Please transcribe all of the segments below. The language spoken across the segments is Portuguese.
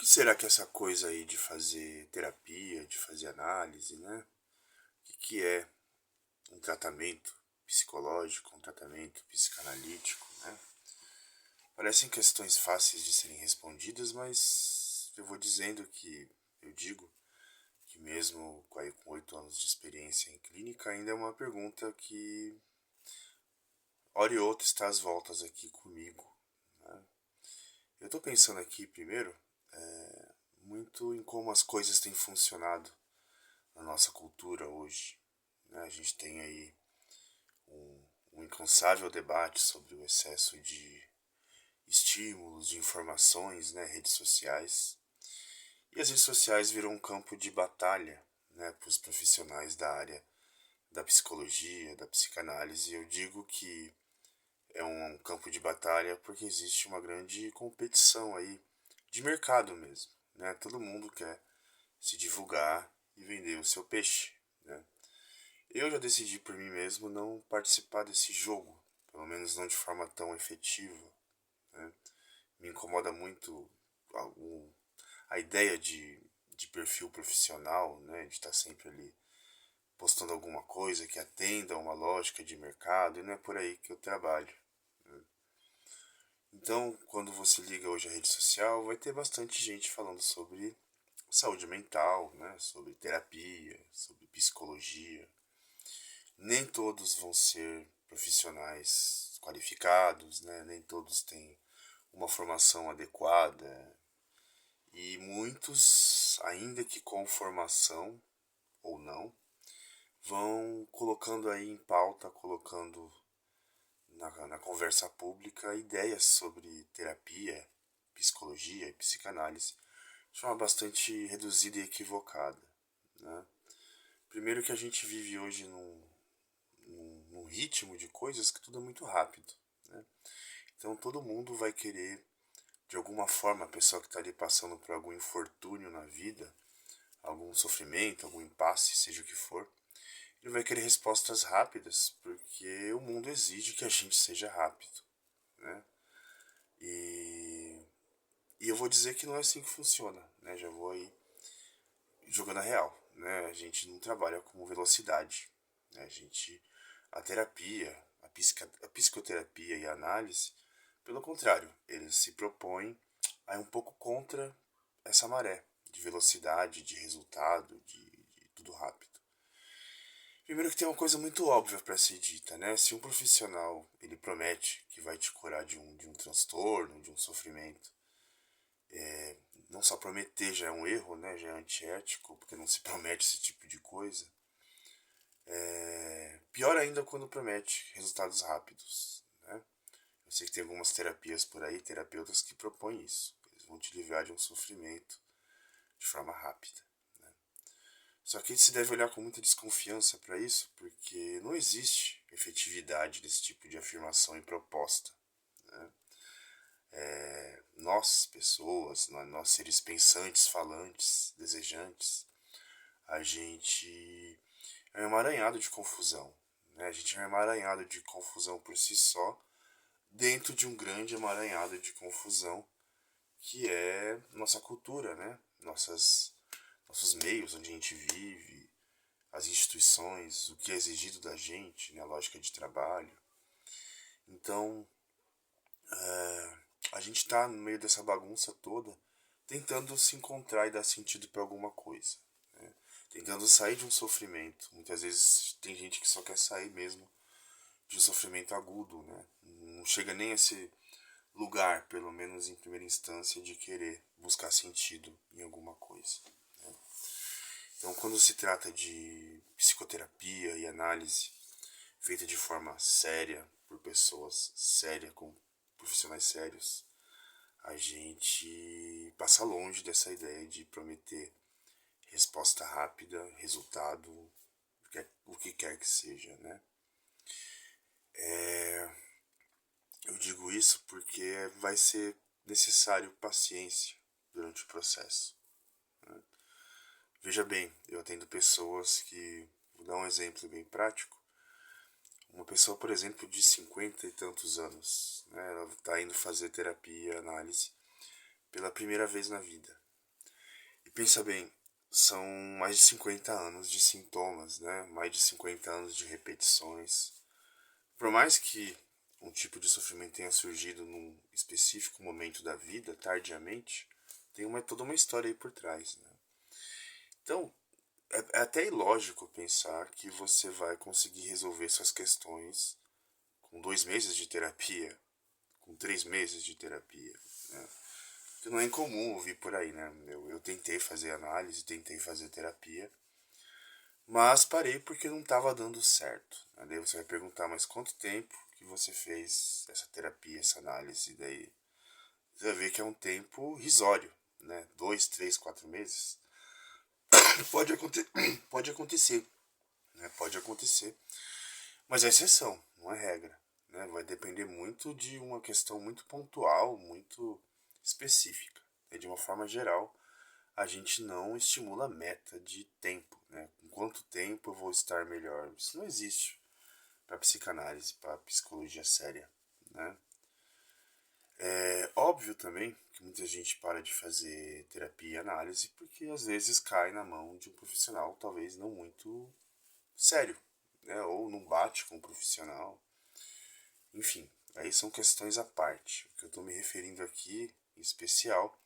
que será que é essa coisa aí de fazer terapia, de fazer análise, né? O que é um tratamento psicológico, um tratamento psicanalítico, né? Parecem questões fáceis de serem respondidas, mas eu vou dizendo que, eu digo que mesmo com 8 anos de experiência em clínica, ainda é uma pergunta que, hora e outra, está às voltas aqui comigo, né? Eu estou pensando aqui, primeiro, muito em como as coisas têm funcionado na nossa cultura hoje, né? A gente tem aí um incansável debate sobre o excesso de estímulos, de informações, né? Redes sociais. E as redes sociais viram um campo de batalha, né? Para os profissionais da área da psicologia, da psicanálise. Eu digo que é um campo de batalha porque existe uma grande competição aí de mercado mesmo, né? Todo mundo quer se divulgar e vender o seu peixe, né? Eu já decidi por mim mesmo não participar desse jogo, pelo menos não de forma tão efetiva, né? Me incomoda muito a ideia de perfil profissional, né? De estar sempre ali postando alguma coisa que atenda a uma lógica de mercado, e não é por aí que eu trabalho, né? Então, quando você liga hoje a rede social, vai ter bastante gente falando sobre saúde mental, né? Sobre terapia, sobre psicologia. Nem todos vão ser profissionais qualificados, né? Nem todos têm uma formação adequada. E muitos, ainda que com formação ou não, vão colocando aí em pauta, colocando na conversa pública ideias sobre terapia, psicologia e psicanálise de forma bastante reduzida e equivocada, né? Primeiro que a gente vive hoje num ritmo de coisas que tudo é muito rápido, né? Então todo mundo vai querer, de alguma forma, a pessoa que está ali passando por algum infortúnio na vida, algum sofrimento, algum impasse, seja o que for, ele vai querer respostas rápidas, porque o mundo exige que a gente seja rápido, né? E, e eu vou dizer que não é assim que funciona, né? Já vou aí jogando a real, né? A gente não trabalha com velocidade, né? A terapia, a psicoterapia e a análise, pelo contrário, eles se propõem a ir um pouco contra essa maré de velocidade, de resultado, de tudo rápido. Primeiro que tem uma coisa muito óbvia para ser dita, né? Se um profissional ele promete que vai te curar de um transtorno, de um sofrimento, não só prometer já é um erro, né? Já é antiético, porque não se promete esse tipo de coisa. Pior ainda quando promete resultados rápidos, né? Eu sei que tem algumas terapias por aí, terapeutas que propõem isso. Eles vão te livrar de um sofrimento de forma rápida, né? Só que se deve olhar com muita desconfiança para isso, porque não existe efetividade desse tipo de afirmação e proposta, né? Nós, pessoas, nós seres pensantes, falantes, desejantes, a gente é um emaranhado de confusão, né? A gente é um emaranhado de confusão por si só, dentro de um grande emaranhado de confusão que é nossa cultura, né? Nossos meios onde a gente vive, as instituições, o que é exigido da gente, né? A lógica de trabalho. Então, a gente está no meio dessa bagunça toda, tentando se encontrar e dar sentido para alguma coisa, né? Tentando sair de um sofrimento. Muitas vezes tem gente que só quer sair mesmo de um sofrimento agudo, né? Não chega nem a esse lugar, pelo menos em primeira instância, de querer buscar sentido em alguma coisa, né? Então, quando se trata de psicoterapia e análise feita de forma séria, por pessoas sérias, com profissionais sérios, a gente passa longe dessa ideia de prometer resposta rápida, resultado, o que quer que seja, né? Eu digo isso porque vai ser necessário paciência durante o processo, né? Veja bem, eu atendo pessoas que, vou dar um exemplo bem prático, uma pessoa, por exemplo, de 50 e tantos anos, né? Ela está indo fazer terapia, análise, pela primeira vez na vida, pensa bem, são mais de 50 anos de sintomas, né? Mais de 50 anos de repetições. Por mais que um tipo de sofrimento tenha surgido num específico momento da vida, tardiamente, tem toda uma história aí por trás, né? Então, é até ilógico pensar que você vai conseguir resolver suas questões com 2 meses de terapia, com 3 meses de terapia, né? Que não é incomum ouvir por aí, né? Eu tentei fazer análise, tentei fazer terapia, mas parei porque não estava dando certo. Daí você vai perguntar, mas quanto tempo que você fez essa terapia, essa análise? Daí você vai ver que é um tempo risório, né? 2, 3, 4 meses. Pode, pode acontecer, né? Pode acontecer, mas é exceção, não é regra, né? Vai depender muito de uma questão muito pontual, muito específica. E de uma forma geral, a gente não estimula a meta de tempo, né? Com quanto tempo eu vou estar melhor? Isso não existe para psicanálise, para psicologia séria, né? É óbvio também que muita gente para de fazer terapia e análise porque às vezes cai na mão de um profissional talvez não muito sério, né? Ou não bate com o profissional. Enfim, aí são questões à parte. O que eu estou me referindo aqui, em especial,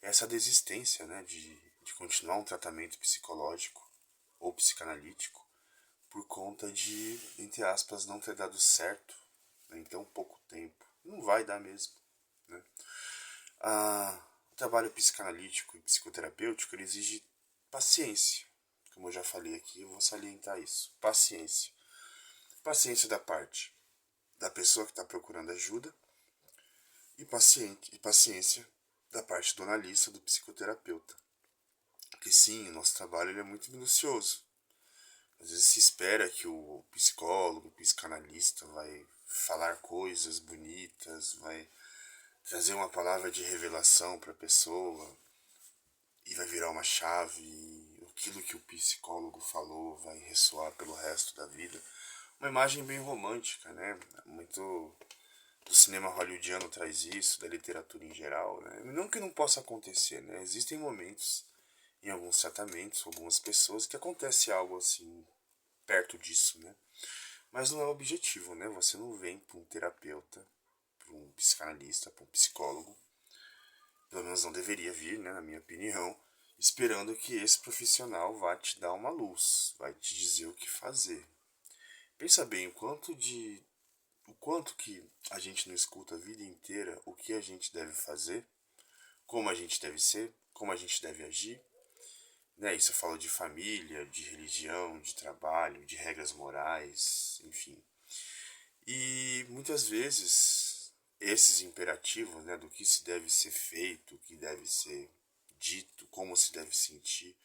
é essa desistência, né, de continuar um tratamento psicológico ou psicanalítico por conta de, entre aspas, não ter dado certo, né, em tão pouco tempo. Não vai dar mesmo, né? O trabalho psicanalítico e psicoterapêutico ele exige paciência. Como eu já falei aqui, eu vou salientar isso. Paciência. Paciência da parte da pessoa que está procurando ajuda e paciência da parte do analista, do psicoterapeuta. Porque sim, o nosso trabalho ele é muito minucioso. Às vezes se espera que o psicólogo, o psicanalista vai falar coisas bonitas, vai trazer uma palavra de revelação para a pessoa e vai virar uma chave. E aquilo que o psicólogo falou vai ressoar pelo resto da vida. Uma imagem bem romântica, né? Muito do cinema hollywoodiano traz isso, da literatura em geral, né? Não que não possa acontecer, né? Existem momentos em alguns tratamentos, algumas pessoas que acontece algo assim perto disso, né? Mas não é o objetivo, né? Você não vem para um terapeuta, para um psicanalista, para um psicólogo, pelo menos não deveria vir, né, na minha opinião, esperando que esse profissional vá te dar uma luz, vai te dizer o que fazer. Pensa bem, o quanto que a gente não escuta a vida inteira o que a gente deve fazer, como a gente deve ser, como a gente deve agir, né? Isso eu falo de família, de religião, de trabalho, de regras morais, enfim. E muitas vezes esses imperativos, né, do que se deve ser feito, o que deve ser dito, como se deve sentir,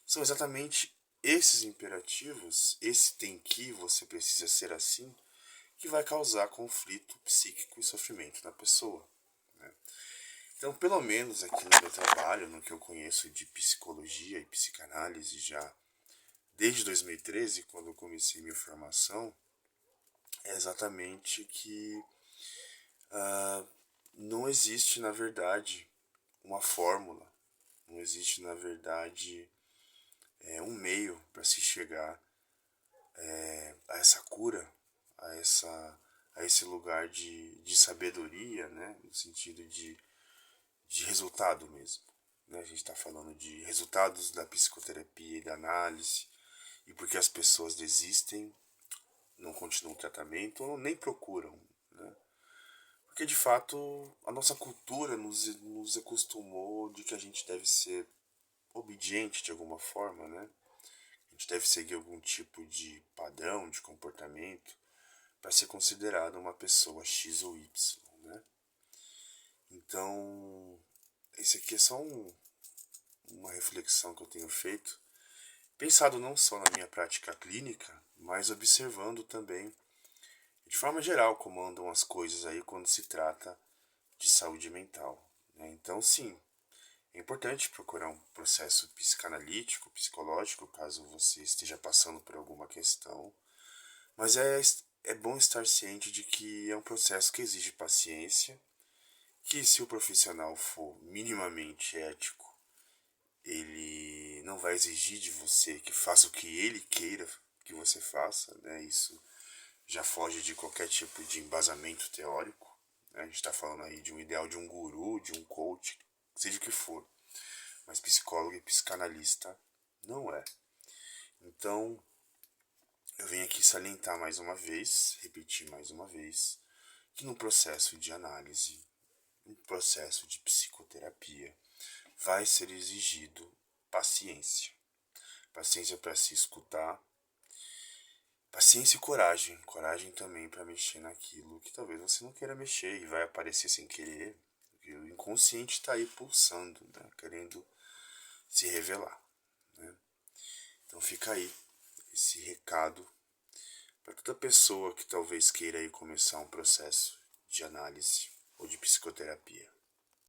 são exatamente esses imperativos, esse tem que, você precisa ser assim, que vai causar conflito psíquico e sofrimento na pessoa, né? Então, pelo menos aqui no meu trabalho, no que eu conheço de psicologia e psicanálise já desde 2013, quando eu comecei minha formação, é exatamente que ah, não existe, na verdade, uma fórmula, não existe, na verdade, um meio para se chegar a essa cura, a, essa, a esse lugar de sabedoria, né, no sentido de resultado mesmo. Né? A gente está falando de resultados da psicoterapia e da análise, e porque as pessoas desistem, não continuam o tratamento ou nem procuram, né? Porque de fato a nossa cultura nos acostumou de que a gente deve ser obediente de alguma forma, né? A gente deve seguir algum tipo de padrão de comportamento para ser considerado uma pessoa X ou Y, né? Então, esse aqui é só uma reflexão que eu tenho feito, pensado não só na minha prática clínica, mas observando também, de forma geral, como andam as coisas aí quando se trata de saúde mental, né? Então, sim, é importante procurar um processo psicanalítico, psicológico, caso você esteja passando por alguma questão, mas é bom estar ciente de que é um processo que exige paciência, que se o profissional for minimamente ético ele não vai exigir de você que faça o que ele queira que você faça, né? Isso já foge de qualquer tipo de embasamento teórico, né? A gente está falando aí de um ideal de um guru, de um coach, seja o que for, mas psicólogo e psicanalista não é. Então, eu venho aqui salientar mais uma vez, repetir mais uma vez, que no processo de análise, no processo de psicoterapia, vai ser exigido paciência. Paciência para se escutar, paciência e coragem. Coragem também para mexer naquilo que talvez você não queira mexer e vai aparecer sem querer. Porque o inconsciente está aí pulsando, né? Querendo se revelar. Né? Então fica aí esse recado para toda pessoa que talvez queira aí começar um processo de análise ou de psicoterapia.